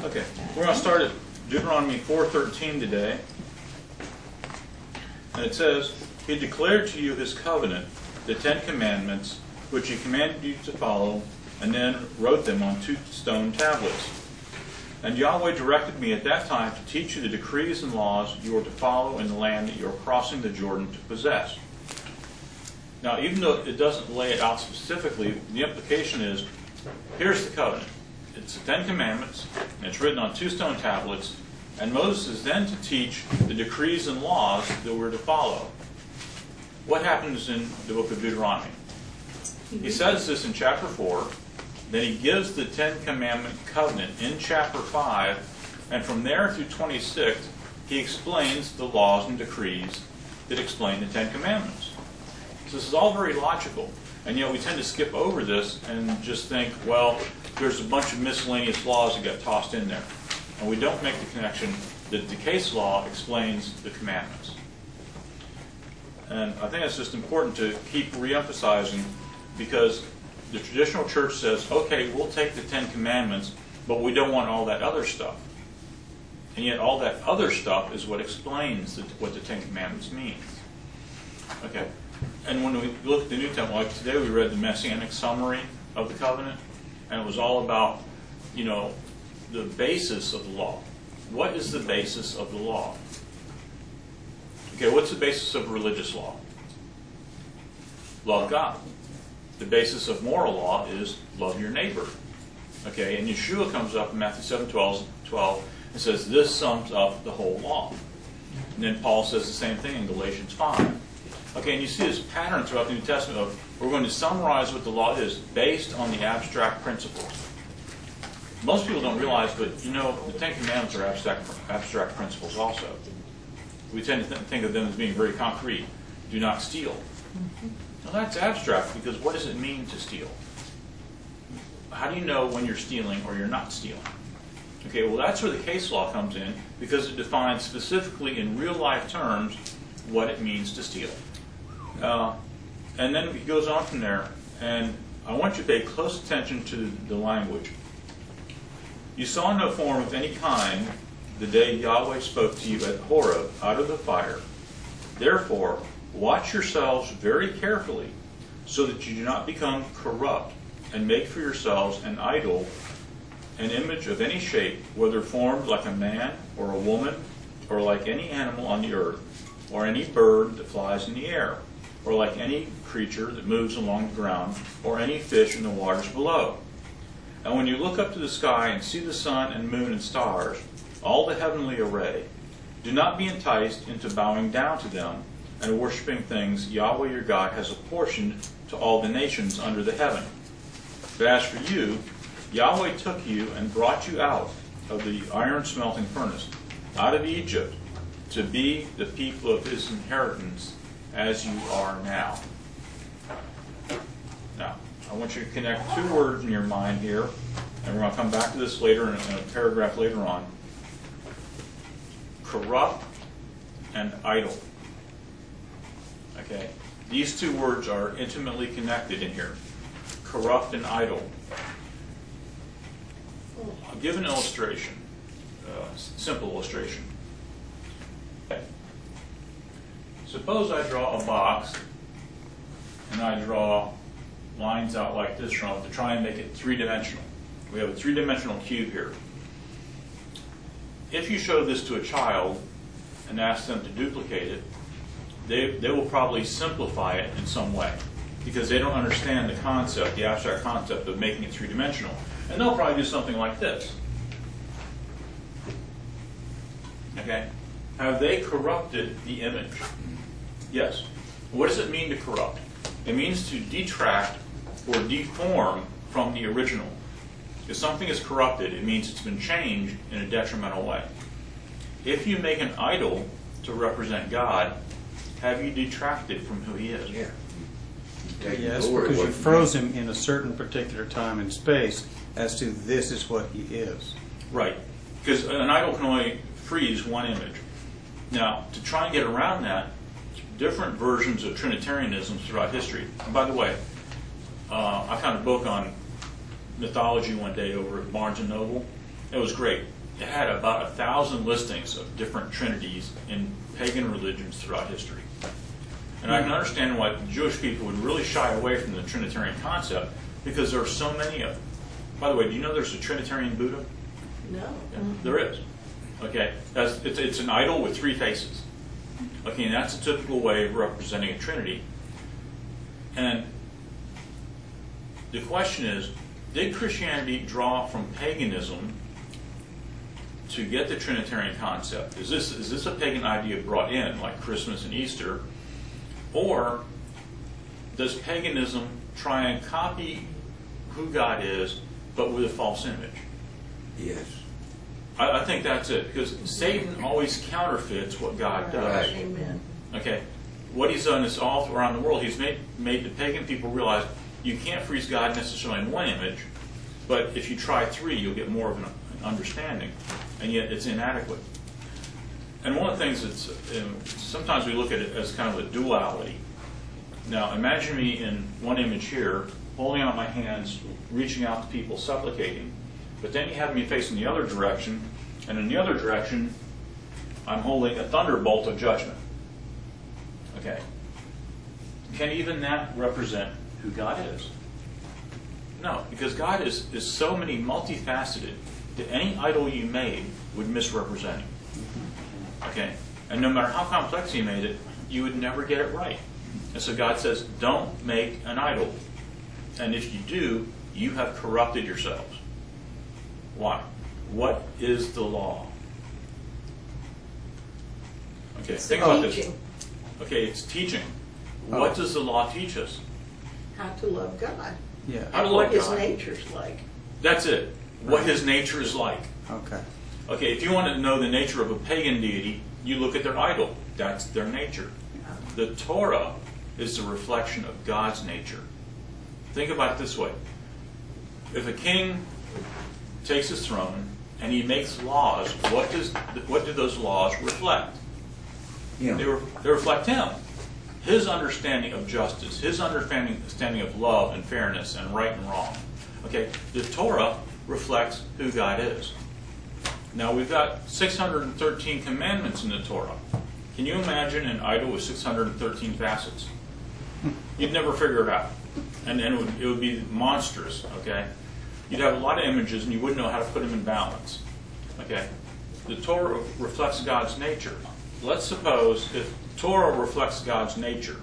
Okay, we're going to start at Deuteronomy 4:13 today. And it says, He declared to you His covenant, the 10 Commandments, which He commanded you to follow, and then wrote them on 2 stone tablets. And Yahweh directed me at that time to teach you the decrees and laws you are to follow in the land that you are crossing the Jordan to possess. Now, even though it doesn't lay it out specifically, the implication is, here's the covenant. It's the 10 Commandments, and it's written on 2 stone tablets, and Moses is then to teach the decrees and laws that we're to follow. What happens in the book of Deuteronomy? He says this in chapter 4, then he gives the 10 Commandment covenant in chapter 5, and from there through 26, he explains the laws and decrees that explain the 10 Commandments. So this is all very logical, and yet we tend to skip over this and just think, well, there's a bunch of miscellaneous laws that got tossed in there. And we don't make the connection that the case law explains the commandments. And I think it's just important to keep re-emphasizing, because the traditional church says, okay, we'll take the 10 Commandments, but we don't want all that other stuff. And yet all that other stuff is what explains what the 10 Commandments means. Okay. And when we look at the New Testament, like today we read the Messianic summary of the covenant, and it was all about, the basis of the law. What is the basis of the law? Okay, what's the basis of religious law? Love God. The basis of moral law is love your neighbor. Okay, and Yeshua comes up in Matthew 7:12 and says this sums up the whole law. And then Paul says the same thing in Galatians 5. Okay, and you see this pattern throughout the New Testament of we're going to summarize what the law is based on the abstract principles. Most people don't realize, but the 10 Commandments are abstract principles also. We tend to think of them as being very concrete. Do not steal. Well, that's abstract, because what does it mean to steal? How do you know when you're stealing or you're not stealing? Okay, well, that's where the case law comes in, because it defines specifically in real life terms what it means to steal. And then he goes on from there, and I want you to pay close attention to the language. You saw no form of any kind the day Yahweh spoke to you at Horeb out of the fire. Therefore, watch yourselves very carefully, so that you do not become corrupt and make for yourselves an idol, an image of any shape, whether formed like a man or a woman, or like any animal on the earth, or any bird that flies in the air, or like any creature that moves along the ground, or any fish in the waters below. And when you look up to the sky and see the sun and moon and stars, all the heavenly array, do not be enticed into bowing down to them and worshiping things Yahweh your God has apportioned to all the nations under the heaven. But as for you, Yahweh took you and brought you out of the iron smelting furnace, out of Egypt, to be the people of His inheritance, as you are now. Now, I want you to connect 2 words in your mind here, and we're going to come back to this later in a paragraph later on. Corrupt and idol. Okay? These 2 words are intimately connected in here. Corrupt and idol. I'll give an illustration. Simple illustration. Okay. Suppose I draw a box, and I draw lines out like this from it to try and make it 3-dimensional. We have a 3-dimensional cube here. If you show this to a child and ask them to duplicate it, they will probably simplify it in some way, because they don't understand the concept, the abstract concept of making it 3-dimensional. And they'll probably do something like this. Okay? Have they corrupted the image? Yes. What does it mean to corrupt? It means to detract or deform from the original. If something is corrupted, it means it's been changed in a detrimental way. If you make an idol to represent God, have you detracted from who He is? Yeah. Yes, because you froze Him in a certain particular time and space as to this is what He is. Right. Because an idol can only freeze one image. Now, to try and get around that, different versions of Trinitarianism throughout history. And by the way, I found a book on mythology one day over at Barnes & Noble. It was great. it had about 1,000 listings of different trinities in pagan religions throughout history. And I can understand why Jewish people would really shy away from the Trinitarian concept, because there are so many of them. By the way, do you know there's a Trinitarian Buddha? No. Yeah, there is. Okay, it's an idol with 3 faces. Okay, and that's a typical way of representing a trinity. And the question is, did Christianity draw from paganism to get the Trinitarian concept? Is this a pagan idea brought in, like Christmas and Easter? Or does paganism try and copy who God is, but with a false image? Yes. I think that's it, because Satan always counterfeits what God does. Right. Amen. Okay, what he's done is all around the world, he's made the pagan people realize you can't freeze God necessarily in one image, but if you try 3, you'll get more of an understanding, and yet it's inadequate. And one of the things that's, sometimes we look at it as kind of a duality. Now, imagine me in one image here, holding out my hands, reaching out to people, supplicating, but then you have me facing the other direction, and in the other direction, I'm holding a thunderbolt of judgment. Okay. Can even that represent who God is? No, because God is so many multifaceted that any idol you made would misrepresent him. Okay? And no matter how complex you made it, you would never get it right. And so God says, don't make an idol. And if you do, you have corrupted yourselves. Why? What is the law? Okay, think about this. Teaching. Okay, it's teaching. What does the law teach us? How to love God. Yeah. How to And love what his God. nature's like. That's it. What his nature is like. Okay. Okay, if you want to know the nature of a pagan deity, you look at their idol. That's their nature. The Torah is the reflection of God's nature. Think about it this way. If a king takes his throne and he makes laws, what do those laws reflect? Yeah. They reflect him. His understanding of justice, his understanding of love and fairness and right and wrong. Okay, the Torah reflects who God is. Now, we've got 613 commandments in the Torah. Can you imagine an idol with 613 facets? You'd never figure it out. And it would be monstrous, okay? You'd have a lot of images and you wouldn't know how to put them in balance. Okay? The Torah reflects God's nature. Let's suppose, if Torah reflects God's nature,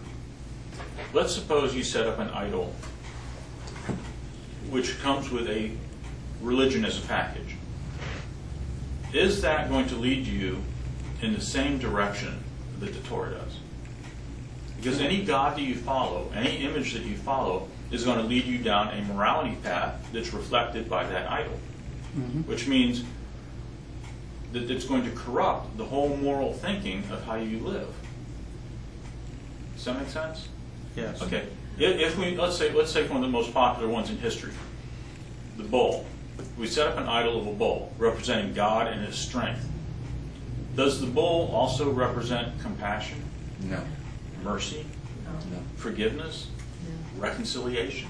let's suppose you set up an idol which comes with a religion as a package. Is that going to lead you in the same direction that the Torah does? Because any God that you follow, any image that you follow, is going to lead you down a morality path that's reflected by that idol. Mm-hmm. Which means that it's going to corrupt the whole moral thinking of how you live. Does that make sense? Yes. Okay. If we let's take one of the most popular ones in history, the bull. We set up an idol of a bull representing God and his strength. Does the bull also represent compassion, No. mercy, No. forgiveness, reconciliation?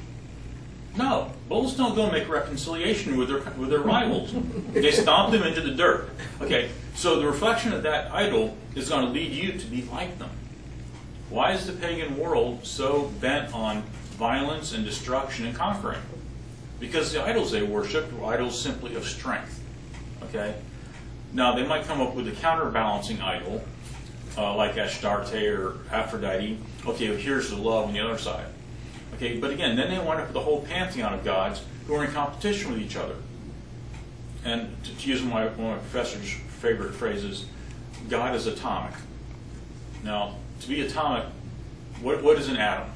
No, bulls don't go make reconciliation with their rivals. They stomp them into the dirt. Okay, so the reflection of that idol is going to lead you to be like them. Why is the pagan world so bent on violence and destruction and conquering? Because the idols they worshipped were idols simply of strength. Okay, now they might come up with a counterbalancing idol, like Astarte or Aphrodite. Okay, well, here's the love on the other side. Okay, but again, then they wind up with a whole pantheon of gods who are in competition with each other. And to use one of my professor's favorite phrases, God is atomic. Now, to be atomic, what is an atom?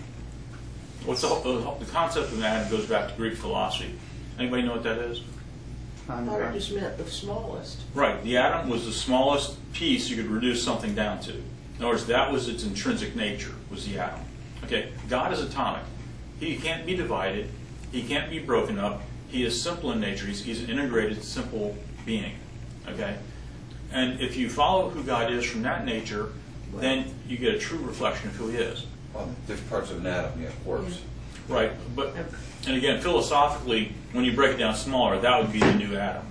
What's the concept of an atom goes back to Greek philosophy. Anybody know what that is? I thought it just meant the smallest. Right. The atom was the smallest piece you could reduce something down to. In other words, that was its intrinsic nature, was the atom. Okay, God is atomic. He can't be divided. He can't be broken up. He is simple in nature. He's an integrated, simple being. Okay? And if you follow who God is from that nature, then you get a true reflection of who he is. Well, there's parts of an atom, yeah, of course. Right. But And again, philosophically, when you break it down smaller, that would be the new Adam.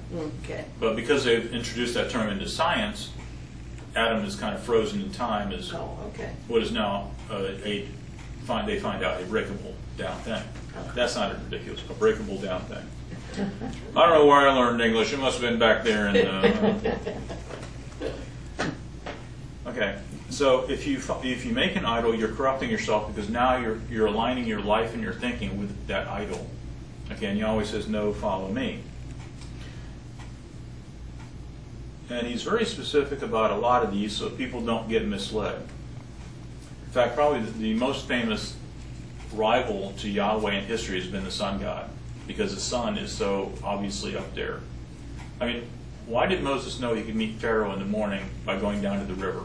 Okay. But because they've introduced that term into science, Adam is kind of frozen in time as Oh, okay. what is now they find out a breakable down thing. That's not ridiculous, a breakable down thing. I don't know where I learned English. It must have been back there in. Okay, so if you make an idol, you're corrupting yourself because now you're aligning your life and your thinking with that idol. Okay, and he always says, "No, follow me." And he's very specific about a lot of these so people don't get misled. In fact, probably the most famous rival to Yahweh in history has been the sun god, because the sun is so obviously up there. I mean, why did Moses know he could meet Pharaoh in the morning by going down to the river?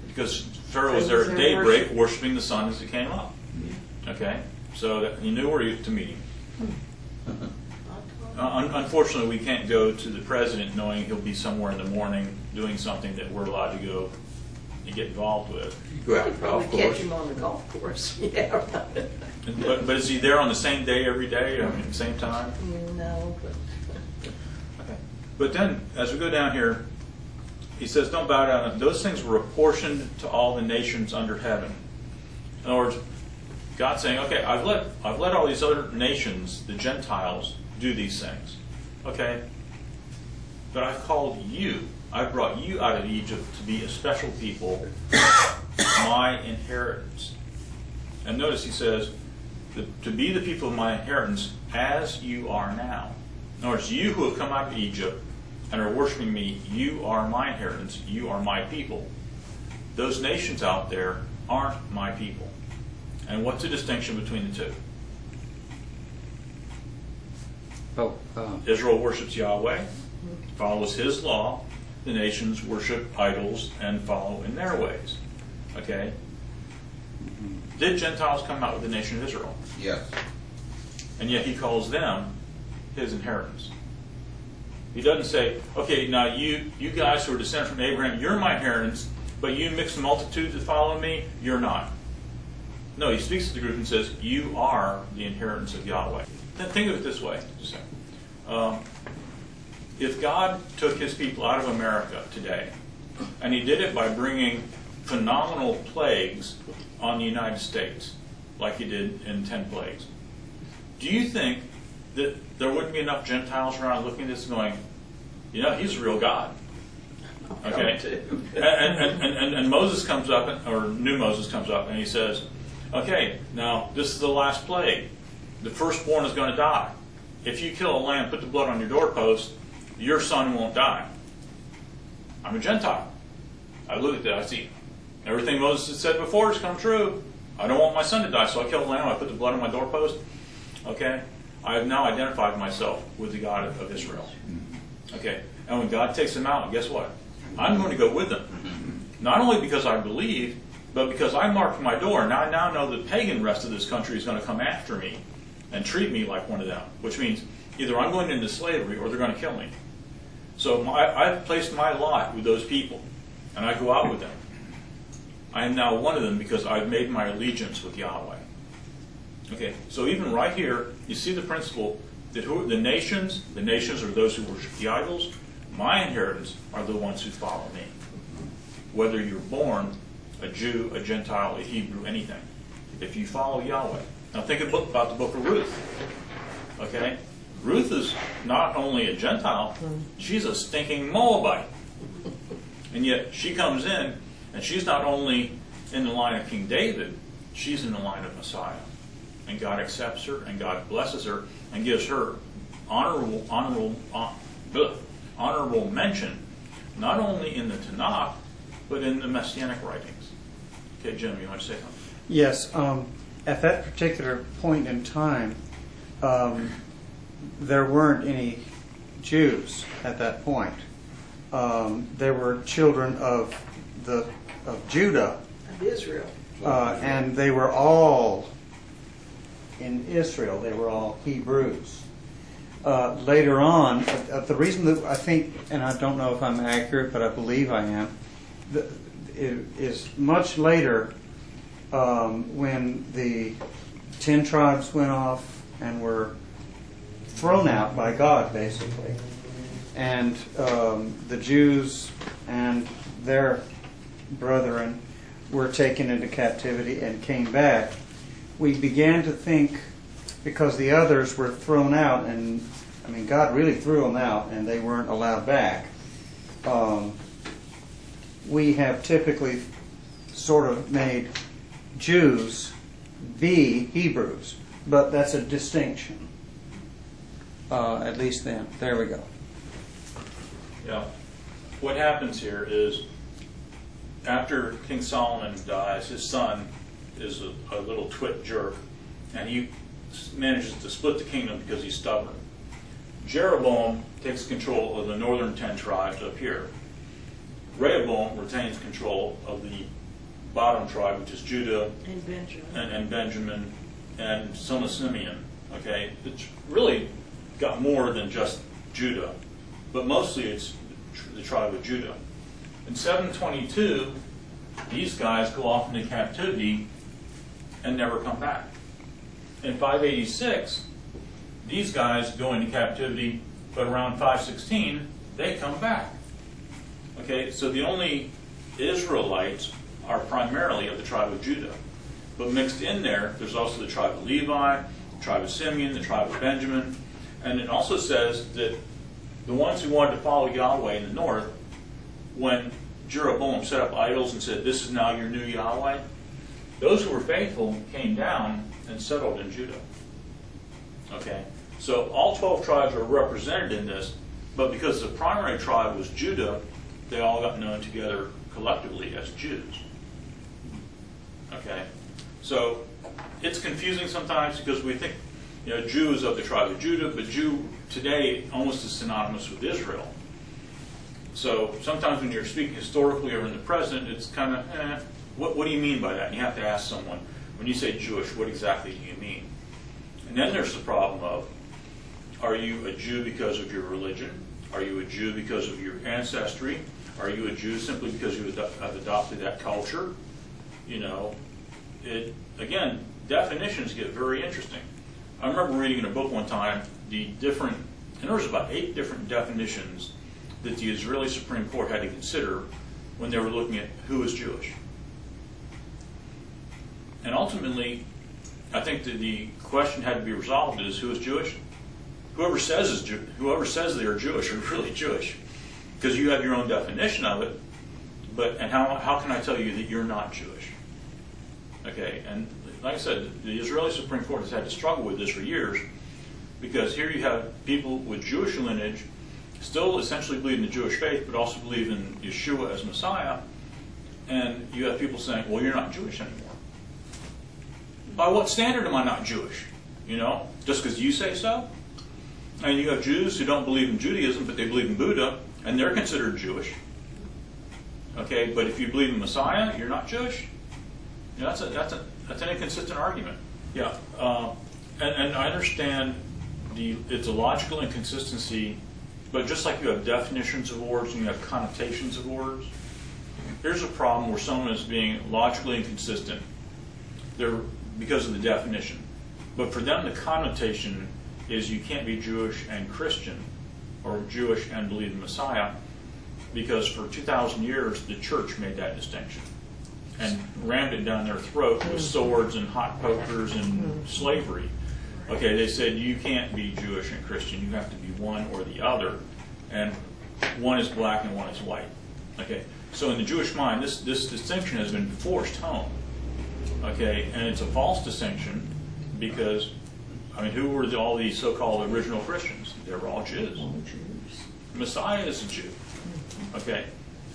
Because Pharaoh was there at daybreak worshiping the sun as it came up. Okay? So that he knew where to meet him. Unfortunately, we can't go to the president knowing he'll be somewhere in the morning doing something that we're allowed to go and get involved with. You go out to You the golf probably catch course. him on the golf course. Yeah, right. But is he there on the same day every day? I mean, same time? No, but Okay. But then, as we go down here, he says, don't bow down. Those things were apportioned to all the nations under heaven. In other words, God's saying, okay, I've let all these other nations, the Gentiles, do these things. Okay? But I've called you. I've brought you out of Egypt to be a special people, my inheritance. And notice he says, to be the people of my inheritance as you are now. In other words, you who have come out of Egypt and are worshiping me, you are my inheritance. You are my people. Those nations out there aren't my people. And what's the distinction between the two? Israel worships Yahweh, follows his law. The nations worship idols and follow in their ways. Okay? Did Gentiles come out with the nation of Israel? Yes. And yet he calls them his inheritance. He doesn't say, okay, now you guys who are descended from Abraham, you're my inheritance, but you mixed multitudes that follow me, you're not. No, he speaks to the group and says, you are the inheritance of Yahweh. Think of it this way. Just a second. If God took his people out of America today, and he did it by bringing phenomenal plagues on the United States, like he did in 10 plagues, do you think that there wouldn't be enough Gentiles around looking at this and going, you know, he's a real God? Okay? And Moses comes up, or new Moses comes up, and he says, okay, now this is the last plague. The firstborn is going to die. If you kill a lamb, put the blood on your doorpost, your son won't die. I'm a Gentile. I look at that, I see everything Moses had said before has come true. I don't want my son to die, so I kill a lamb, I put the blood on my doorpost. Okay? I have now identified myself with the God of Israel. Okay? And when God takes them out, guess what? I'm going to go with them. Not only because I believe, but because I marked my door. Now I now know the pagan rest of this country is going to come after me and treat me like one of them. Which means either I'm going into slavery or they're going to kill me. So I've placed my lot with those people. And I go out with them. I am now one of them because I've made my allegiance with Yahweh. Okay, so even right here, you see the principle that the nations are those who worship the idols. My inheritance are the ones who follow me. Whether you're born a Jew, a Gentile, a Hebrew, anything. If you follow Yahweh. Now think about the book of Ruth. Okay? Ruth is not only a Gentile, she's a stinking Moabite. And yet she comes in, and she's not only in the line of King David, she's in the line of Messiah. And God accepts her, and God blesses her, and gives her honorable mention, not only in the Tanakh, but in the Messianic writings. Okay, Jim, you want to say something? Yes. At that particular point in time, there weren't any Jews at that point. There were children of Judah, of Israel. and they were all in Israel. They were all Hebrews. Later on, the reason that I think, and I don't know if I'm accurate, but I believe I am, is much later when the 10 tribes went off and were thrown out by God, basically. And the Jews and their brethren were taken into captivity and came back. We began to think, because the others were thrown out, and I mean, God really threw them out and they weren't allowed back. We have typically sort of made Jews be Hebrews, but that's a distinction. At least then. There we go. Yeah. What happens here is, after King Solomon dies, his son is a little twit jerk, and he manages to split the kingdom because he's stubborn. Jeroboam takes control of the northern 10 tribes up here. Rehoboam retains control of the bottom tribe, which is Judah And Benjamin. and Benjamin and some of Simeon. Okay, it's really got more than just Judah, but mostly it's the tribe of Judah. In 722, these guys go off into captivity and never come back. In 586, these guys go into captivity, but around 516, they come back. Okay, so the only Israelites are primarily of the tribe of Judah. But mixed in there, there's also the tribe of Levi, the tribe of Simeon, the tribe of Benjamin. And it also says that the ones who wanted to follow Yahweh in the north, when Jeroboam set up idols and said, "This is now your new Yahweh," those who were faithful came down and settled in Judah. Okay, so all 12 tribes are represented in this, but because the primary tribe was Judah, they all got known together collectively as Jews. Okay, so it's confusing sometimes because we think, Jew is of the tribe of Judah, but Jew today almost is synonymous with Israel. So sometimes when you're speaking historically or in the present, it's kind of, what do you mean by that? And you have to ask someone, when you say Jewish, what exactly do you mean? And then there's the problem of, are you a Jew because of your religion? Are you a Jew because of your ancestry? Are you a Jew simply because you have adopted that culture? Again, definitions get very interesting. I remember reading in a book one time and there was about 8 different definitions that the Israeli Supreme Court had to consider when they were looking at who is Jewish. And ultimately, I think that the question had to be resolved is, who is Jewish? Whoever says they are Jewish are really Jewish, because you have your own definition of it. And how can I tell you that you're not Jewish? Okay, and like I said, the Israeli Supreme Court has had to struggle with this for years, because here you have people with Jewish lineage still essentially believe in the Jewish faith, but also believe in Yeshua as Messiah, and you have people saying, well, you're not Jewish anymore. By what standard am I not Jewish? Just because you say so? And you have Jews who don't believe in Judaism, but they believe in Buddha, and they're considered Jewish. Okay, but if you believe in Messiah, you're not Jewish? That's an inconsistent argument. Yeah, and I understand it's a logical inconsistency, but just like you have definitions of words and you have connotations of words, here's a problem where someone is being logically inconsistent because of the definition. But for them, the connotation is you can't be Jewish and Christian, or Jewish and believe in Messiah, because for 2,000 years the church made that distinction and rammed it down their throat with swords and hot pokers and slavery. Okay, they said you can't be Jewish and Christian, you have to be one or the other, and one is black and one is white. Okay, so in the Jewish mind, this distinction has been forced home. Okay, and it's a false distinction because, who were all these so-called original Christians? They were all Jews. Messiah is a Jew. Okay,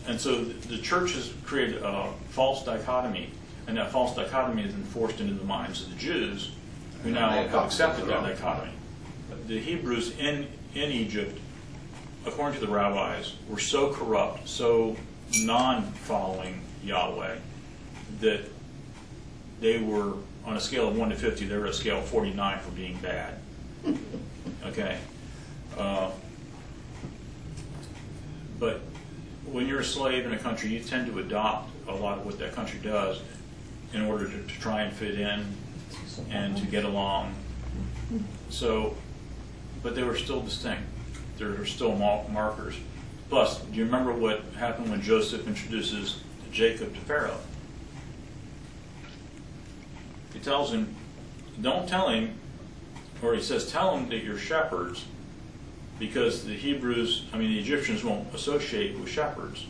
and so the church has created a false dichotomy, and that false dichotomy has been forced into the minds of the Jews, who now have accepted that dichotomy. The Hebrews in Egypt, according to the rabbis, were so corrupt, so non-following Yahweh, that they were, on a scale of 1 to 50, they were at a scale of 49 for being bad. Okay? But when you're a slave in a country, you tend to adopt a lot of what that country does in order to try and fit in. and to get along. So, but they were still distinct. There were still markers. Plus, do you remember what happened when Joseph introduces Jacob to Pharaoh? He tells him, don't tell him, or he says, tell him that you're shepherds, because the Egyptians won't associate with shepherds.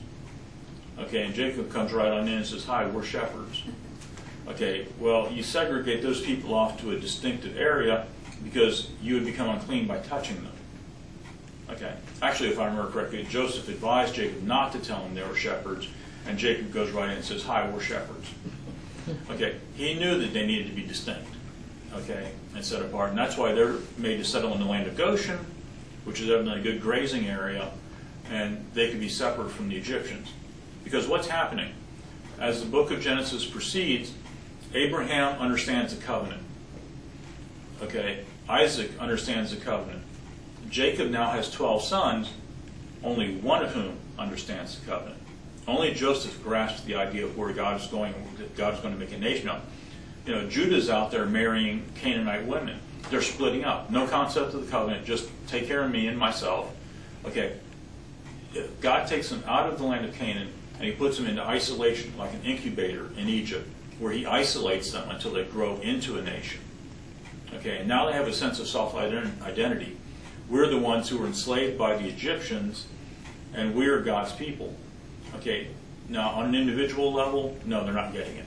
Okay, and Jacob comes right on in and says, hi, we're shepherds. Okay, well, you segregate those people off to a distinctive area because you would become unclean by touching them. Okay, actually, if I remember correctly, Joseph advised Jacob not to tell him they were shepherds, and Jacob goes right in and says, hi, we're shepherds. Okay, he knew that they needed to be distinct, okay, and set apart, and that's why they're made to settle in the land of Goshen, which is evidently a good grazing area, and they could be separate from the Egyptians. Because what's happening? As the book of Genesis proceeds, Abraham understands the covenant. Okay, Isaac understands the covenant. Jacob now has 12 sons, only one of whom understands the covenant. Only Joseph grasps the idea of where God is going, that God is going to make a nation of. Judah's out there marrying Canaanite women. They're splitting up. No concept of the covenant, just take care of me and myself. Okay, God takes them out of the land of Canaan and he puts them into isolation, like an incubator in Egypt, where he isolates them until they grow into a nation. Okay, and now they have a sense of self-identity. We're the ones who were enslaved by the Egyptians, and we're God's people. Okay, now on an individual level, no, they're not getting it.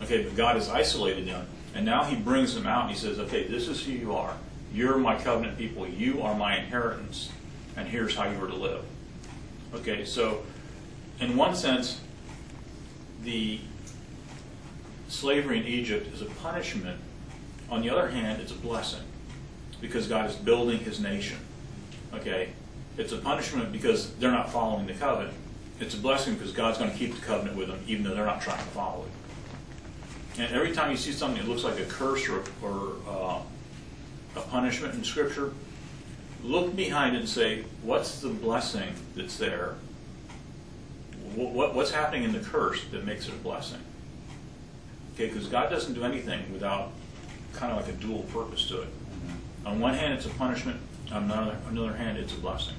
Okay, but God has isolated them, and now he brings them out and he says, okay, this is who you are. You're my covenant people. You are my inheritance, and here's how you are to live. Okay, so in one sense, the slavery in Egypt is a punishment. On the other hand, it's a blessing because God is building his nation. Okay, it's a punishment because they're not following the covenant. It's a blessing because God's going to keep the covenant with them even though they're not trying to follow it. And every time you see something that looks like a curse or a punishment in Scripture, look behind it and say, what's the blessing that's there? What's happening in the curse that makes it a blessing? Okay, because God doesn't do anything without kind of like a dual purpose to it. On one hand, it's a punishment. On another hand, it's a blessing.